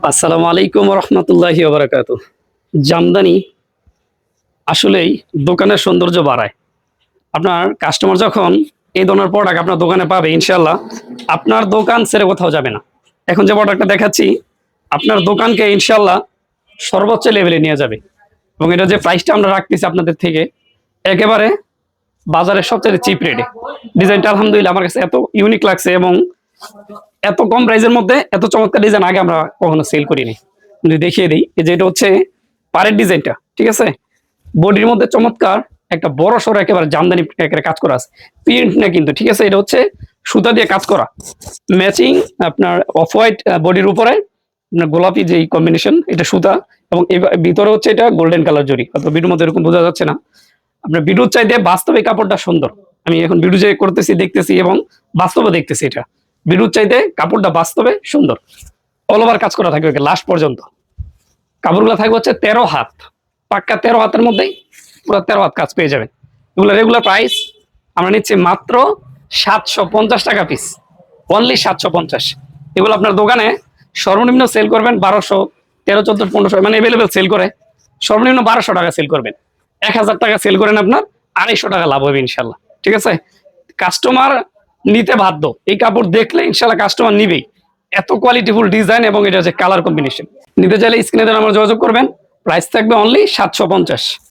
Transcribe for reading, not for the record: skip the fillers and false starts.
আসসালামু আলাইকুম রহমতুল্লাহি ওয়া জামদানি আসলেই দোকানের সৌন্দর্য বাড়ায়। আপনার কাস্টমার যখন এই ধরনের প্রোডাক্ট আপনার দোকানে পাবে, ইনশাল্লাহ আপনার দোকান ছেড়ে কোথাও যাবে না। এখন যে প্রোডাক্টটা দেখাচ্ছি, আপনার দোকানকে ইনশাল্লাহ সর্বোচ্চ লেভেলে নিয়ে যাবে। এবং এটা যে প্রাইসটা আমরা রাখতেছি আপনাদের থেকে, একেবারে বাজারের সবচেয়ে চিপ রেটে। ডিজাইনটা আলহামদুলিল্লাহ আমার কাছে এত ইউনিক লাগছে, এবং এত কম প্রাইসের মধ্যে এত চমৎকার ডিজাইন আগে আমরা কখনো সেল করিনি। যদি দেখিয়ে দিই, এই যে এটা হচ্ছে পাড়ের ডিজাইনটা, ঠিক আছে। বডির মধ্যে চমৎকার একটা বড় সড়ো একেবারে জামদানি একেবারে কাজ করা আছে, প্রিন্ট না কিন্তু, ঠিক আছে। এটা হচ্ছে সুতা দিয়ে কাজ করা, ম্যাচিং আপনার অফ হোয়াইট বডির উপরে আপনার গোলাপি যে কম্বিনেশন, এটা সুতা। এবং ভিতরে হচ্ছে এটা গোল্ডেন কালার জরি, অথবা ভিডিওর মধ্যে এরকম বোঝা যাচ্ছে না। আপনার ভিডিওর চাইতে বাস্তবে কাপড়টা সুন্দর। আমি এখন ভিডিও যে করতেছি দেখতেছি, এবং বাস্তবে দেখতেছি, এটা ভিডিওর চাইতে কাপড়টা বাস্তবে সুন্দর। অল ওভার কাজ করা থাকবে লাস্ট পর্যন্ত। কাপড়গুলো থাকবে হচ্ছে 13 হাত, পাক্কা 13 হাতের মধ্যেই পুরো 13 হাত কাজ পেয়ে যাবেন। এগুলো রেগুলার প্রাইস আমরা নিচ্ছি মাত্র 750 টাকা পিস, অনলি 750। এগুলো আপনার দোকানে সর্বনিম্ন সেল করবেন 1200, 13, 14, 1500, মানে অ্যাভেলেবেল সেল করে সর্বনিম্ন 1200 টাকা সেল করবেন। 1000 টাকা সেল করেন আপনার 250 টাকা লাভ হবে ইনশাল্লাহ, ঠিক আছে। কাস্টমার নিতে বাধ্য, এই কাপড় দেখলে ইনশাল্লাহ কাস্টমার নিবেই। এত কোয়ালিটিফুল ডিজাইন, এবং এটা যে কালার কম্বিনেশন। নিতে চাইলে স্ক্রিনে আমার যোগাযোগ করবেন। প্রাইস থাকবে অনলি 750।